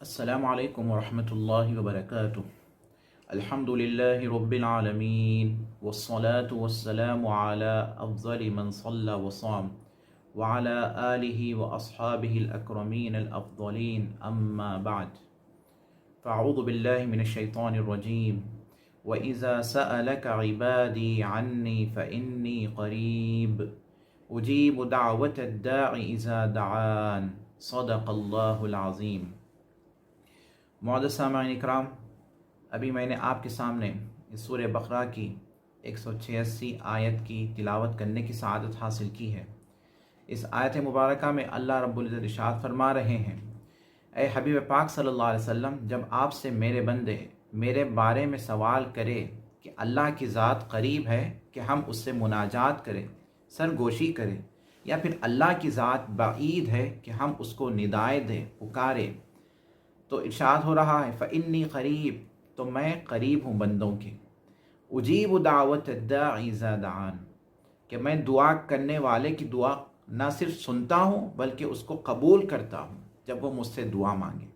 السلام علیکم ورحمۃ اللہ وبرکاتہ۔ الحمد للہ رب العالمین والصلاة والسلام علی افضل من صلی وصام وعلى آلہ واصحابہ الاکرمین الافضلین اما بعد فاعوذ باللہ من الشیطان الرجیم وَإِذَا سَأَلَكَ عِبَادِي عَنِّي فَإِنِّي قَرِيبٌ أُجِيبُ دَعْوَةَ الدَّاعِ إِذَا دَعَانِ صدق اللہ العظیم۔ معزز سامعین اکرام، ابھی میں نے آپ کے سامنے اس سورہ بقرہ کی 186 آیت کی تلاوت کرنے کی سعادت حاصل کی ہے۔ اس آیت مبارکہ میں اللہ رب العزت ارشاد فرما رہے ہیں، اے حبیب پاک صلی اللہ علیہ وسلم، جب آپ سے میرے بندے میرے بارے میں سوال کرے کہ اللہ کی ذات قریب ہے کہ ہم اس سے مناجات کریں، سرگوشی کریں، یا پھر اللہ کی ذات بعید ہے کہ ہم اس کو ندائے دیں، پکاریں، تو ارشاد ہو رہا ہے فَإِنِّي قریب، تو میں قریب ہوں بندوں کے، اجیب دعوت الداع اذا دعان، کہ میں دعا کرنے والے کی دعا نہ صرف سنتا ہوں بلکہ اس کو قبول کرتا ہوں جب وہ مجھ سے دعا مانگے۔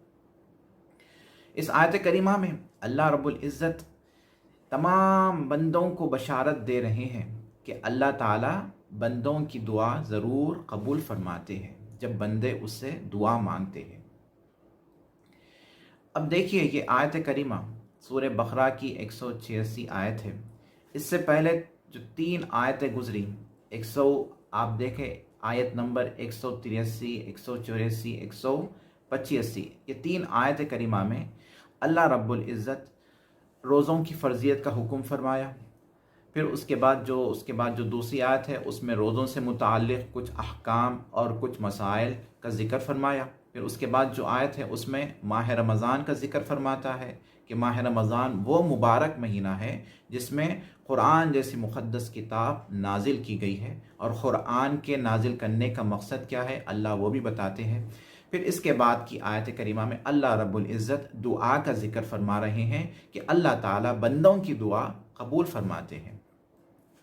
اس آیت کریمہ میں اللہ رب العزت تمام بندوں کو بشارت دے رہے ہیں کہ اللہ تعالیٰ بندوں کی دعا ضرور قبول فرماتے ہیں جب بندے اس سے دعا مانگتے ہیں۔ اب دیکھیے، یہ آیت کریمہ سورہ بقرہ کی 186 آیت ہے۔ اس سے پہلے جو 3 آیتیں گزری، آپ دیکھیں آیت نمبر 183، 184، 185، یہ 3 آیت کریمہ میں اللہ رب العزت روزوں کی فرضیت کا حکم فرمایا۔ پھر اس کے بعد جو دوسری آیت ہے اس میں روزوں سے متعلق کچھ احکام اور کچھ مسائل کا ذکر فرمایا۔ پھر اس کے بعد جو آیت ہے اس میں ماہ رمضان کا ذکر فرماتا ہے کہ ماہ رمضان وہ مبارک مہینہ ہے جس میں قرآن جیسی مقدس کتاب نازل کی گئی ہے، اور قرآن کے نازل کرنے کا مقصد کیا ہے اللہ وہ بھی بتاتے ہیں۔ پھر اس کے بعد کی آیت کریمہ میں اللہ رب العزت دعا کا ذکر فرما رہے ہیں کہ اللہ تعالیٰ بندوں کی دعا قبول فرماتے ہیں۔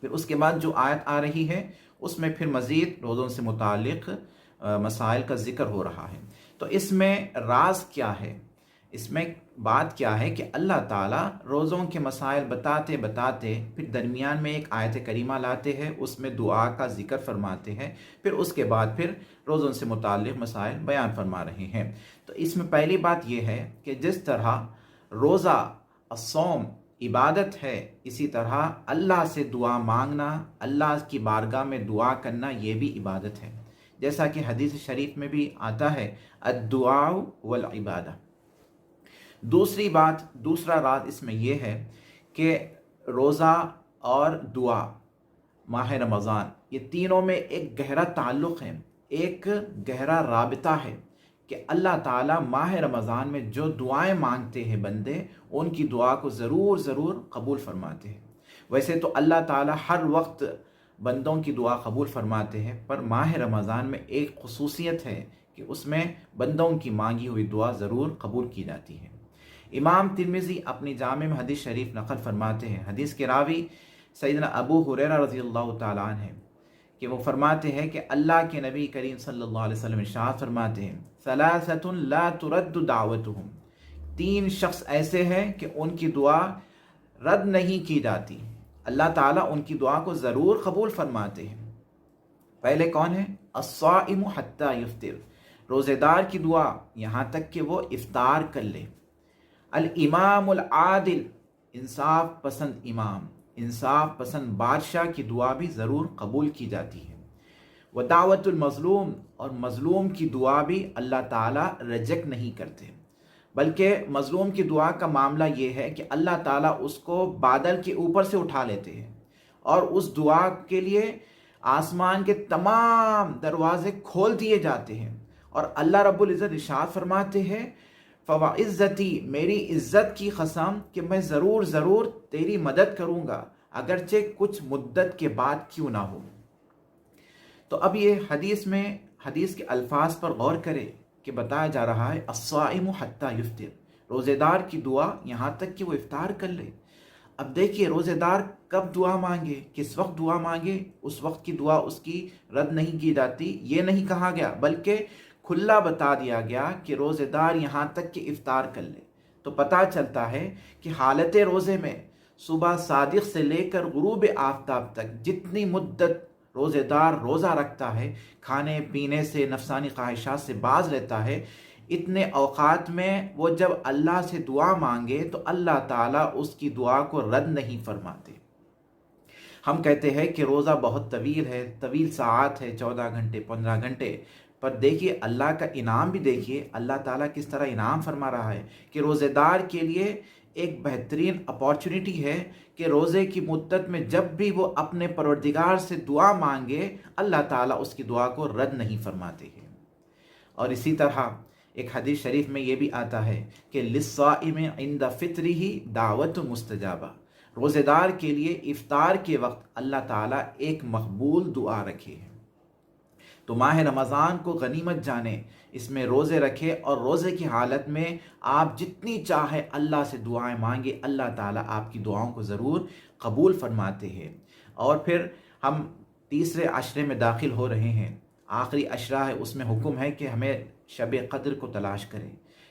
پھر اس کے بعد جو آیت آ رہی ہے اس میں پھر مزید روزوں سے متعلق مسائل کا ذکر ہو رہا ہے۔ تو اس میں راز کیا ہے؟ اس میں بات کیا ہے کہ اللہ تعالیٰ روزوں کے مسائل بتاتے بتاتے پھر درمیان میں ایک آیت کریمہ لاتے ہیں، اس میں دعا کا ذکر فرماتے ہیں، پھر اس کے بعد پھر روزوں سے متعلق مسائل بیان فرما رہے ہیں۔ تو اس میں پہلی بات یہ ہے کہ جس طرح روزہ الصوم عبادت ہے، اسی طرح اللہ سے دعا مانگنا، اللہ کی بارگاہ میں دعا کرنا، یہ بھی عبادت ہے، جیسا کہ حدیث شریف میں بھی آتا ہے الدعاء والعبادہ۔ دوسرا راز اس میں یہ ہے کہ روزہ اور دعا، ماہ رمضان، یہ تینوں میں ایک گہرا تعلق ہے، ایک گہرا رابطہ ہے کہ اللہ تعالیٰ ماہ رمضان میں جو دعائیں مانگتے ہیں بندے، ان کی دعا کو ضرور قبول فرماتے ہیں۔ ویسے تو اللہ تعالیٰ ہر وقت بندوں کی دعا قبول فرماتے ہیں، پر ماہ رمضان میں ایک خصوصیت ہے کہ اس میں بندوں کی مانگی ہوئی دعا ضرور قبول کی جاتی ہے۔ امام ترمذی اپنی جامع میں حدیث شریف نقل فرماتے ہیں، حدیث کے راوی سیدنا ابو ہریرہ رضی اللہ تعالیٰ عنہ ہیں کہ وہ فرماتے ہیں کہ اللہ کے نبی کریم صلی اللہ علیہ وسلم ارشاد فرماتے ہیں ثلاثۃ لا ترد دعوتہم، 3 شخص ایسے ہیں کہ ان کی دعا رد نہیں کی جاتی، اللہ تعالیٰ ان کی دعا کو ضرور قبول فرماتے ہیں۔ پہلے کون ہے؟ الصائم حتی یفطر، روزے دار کی دعا یہاں تک کہ وہ افطار کر لے۔ الامام العادل، انصاف پسند امام، انصاف پسند بادشاہ کی دعا بھی ضرور قبول کی جاتی ہے۔ ودعوت المظلوم، اور مظلوم کی دعا بھی اللہ تعالیٰ ریجیکٹ نہیں کرتے، بلکہ مظلوم کی دعا کا معاملہ یہ ہے کہ اللہ تعالیٰ اس کو بادل کے اوپر سے اٹھا لیتے ہیں، اور اس دعا کے لیے آسمان کے تمام دروازے کھول دیے جاتے ہیں، اور اللہ رب العزت ارشاد فرماتے ہیں فوعزتی، میری عزت کی قسم کہ میں ضرور تیری مدد کروں گا، اگرچہ کچھ مدت کے بعد کیوں نہ ہو۔ تو اب یہ حدیث کے الفاظ پر غور کرے کہ بتایا جا رہا ہے الصائم حتی یفطر، روزے دار کی دعا یہاں تک کہ وہ افطار کر لے۔ اب دیکھیے روزے دار کب دعا مانگے، کس وقت دعا مانگے، اس وقت کی دعا اس کی رد نہیں کی جاتی، یہ نہیں کہا گیا، بلکہ کھلا بتا دیا گیا کہ روزے دار یہاں تک کہ افطار کر لے، تو پتہ چلتا ہے کہ حالت روزے میں صبح صادق سے لے کر غروب آفتاب تک جتنی مدت روزے دار روزہ رکھتا ہے، کھانے پینے سے، نفسانی خواہشات سے باز رہتا ہے، اتنے اوقات میں وہ جب اللہ سے دعا مانگے تو اللہ تعالیٰ اس کی دعا کو رد نہیں فرماتے۔ ہم کہتے ہیں کہ روزہ بہت طویل ہے، طویل ساعات ہے، 14 گھنٹے 15 گھنٹے، پر دیکھیے اللہ کا انعام بھی دیکھیے، اللہ تعالیٰ کس طرح انعام فرما رہا ہے کہ روزے دار کے لیے ایک بہترین اپارچونٹی ہے کہ روزے کی مدت میں جب بھی وہ اپنے پروردگار سے دعا مانگے، اللہ تعالیٰ اس کی دعا کو رد نہیں فرماتے ہیں۔ اور اسی طرح ایک حدیث شریف میں یہ بھی آتا ہے کہ للصائم عند فطرہ دعوت مستجابہ، روزے دار کے لیے افطار کے وقت اللہ تعالیٰ ایک مقبول دعا رکھے ہیں۔ تو ماہ رمضان کو غنیمت جانیں، اس میں روزے رکھے اور روزے کی حالت میں آپ جتنی چاہے اللہ سے دعائیں مانگے، اللہ تعالیٰ آپ کی دعاؤں کو ضرور قبول فرماتے ہیں۔ اور پھر ہم تیسرے عشرے میں داخل ہو رہے ہیں، آخری عشرہ ہے، اس میں حکم ہے کہ ہمیں شب قدر کو تلاش کریں۔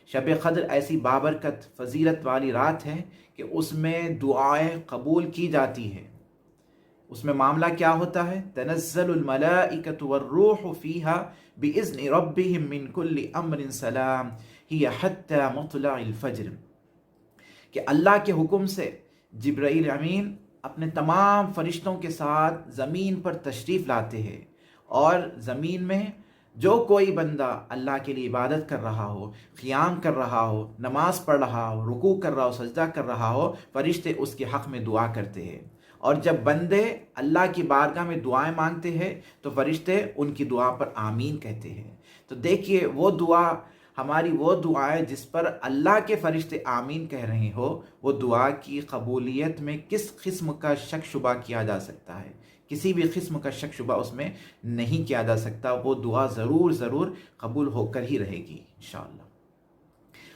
شب قدر ایسی بابرکت فضیلت والی رات ہے کہ اس میں دعائیں قبول کی جاتی ہے۔ اس میں معاملہ کیا ہوتا ہے؟ تنزل الملائکۃ والروح فیہا بإذن ربہم من کل امر سلام ہی حتی مطلع الفجر، کہ اللہ کے حکم سے جبرائیل امین اپنے تمام فرشتوں کے ساتھ زمین پر تشریف لاتے ہیں، اور زمین میں جو کوئی بندہ اللہ کے لیے عبادت کر رہا ہو، قیام کر رہا ہو، نماز پڑھ رہا ہو، رکوع کر رہا ہو، سجدہ کر رہا ہو، فرشتے اس کے حق میں دعا کرتے ہیں۔ اور جب بندے اللہ کی بارگاہ میں دعائیں مانگتے ہیں تو فرشتے ان کی دعا پر آمین کہتے ہیں۔ تو دیکھیے وہ دعا، ہماری وہ دعائیں جس پر اللہ کے فرشتے آمین کہہ رہے ہو، وہ دعا کی قبولیت میں کس قسم کا شک شبہ کیا جا سکتا ہے؟ کسی بھی قسم کا شک شبہ اس میں نہیں کیا جا سکتا، وہ دعا ضرور ضرور قبول ہو کر ہی رہے گی انشاءاللہ۔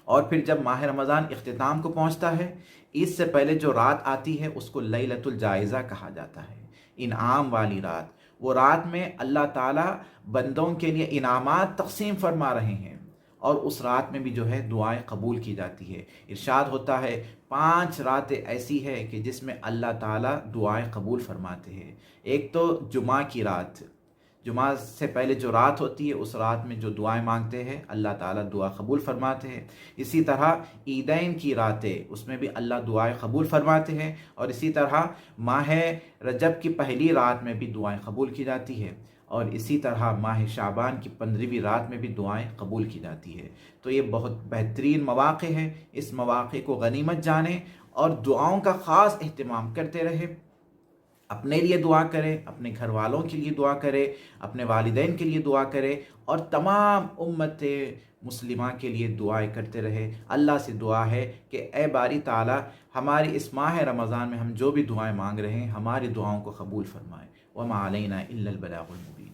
اور پھر جب ماہ رمضان اختتام کو پہنچتا ہے، عید سے پہلے جو رات آتی ہے اس کو لیلۃ الجائزہ کہا جاتا ہے، انعام والی رات۔ وہ رات میں اللہ تعالیٰ بندوں کے لیے انعامات تقسیم فرما رہے ہیں، اور اس رات میں بھی جو ہے دعائیں قبول کی جاتی ہے۔ ارشاد ہوتا ہے 5 راتیں ایسی ہے کہ جس میں اللہ تعالیٰ دعائیں قبول فرماتے ہیں۔ ایک تو جمعہ کی رات، جمعہ سے پہلے جو رات ہوتی ہے اس رات میں جو دعائیں مانگتے ہیں اللہ تعالیٰ دعا قبول فرماتے ہیں۔ اسی طرح عیدین کی راتیں، اس میں بھی اللہ دعائیں قبول فرماتے ہیں، اور اسی طرح ماہ رجب کی پہلی رات میں بھی دعائیں قبول کی جاتی ہے، اور اسی طرح ماہ شعبان کی 15ویں رات میں بھی دعائیں قبول کی جاتی ہے۔ تو یہ بہت بہترین مواقع ہے، اس مواقع کو غنیمت جانیں اور دعاؤں کا خاص اہتمام کرتے رہیں۔ اپنے لیے دعا کرے، اپنے گھر والوں کے لیے دعا کرے، اپنے والدین کے لیے دعا کرے، اور تمام امت مسلمہ کے لیے دعائیں کرتے رہے۔ اللہ سے دعا ہے کہ اے باری تعالیٰ، ہماری اس ماہ رمضان میں ہم جو بھی دعائیں مانگ رہے ہیں ہماری دعاؤں کو قبول فرمائے۔ وما علینا الا البلاغ المبین۔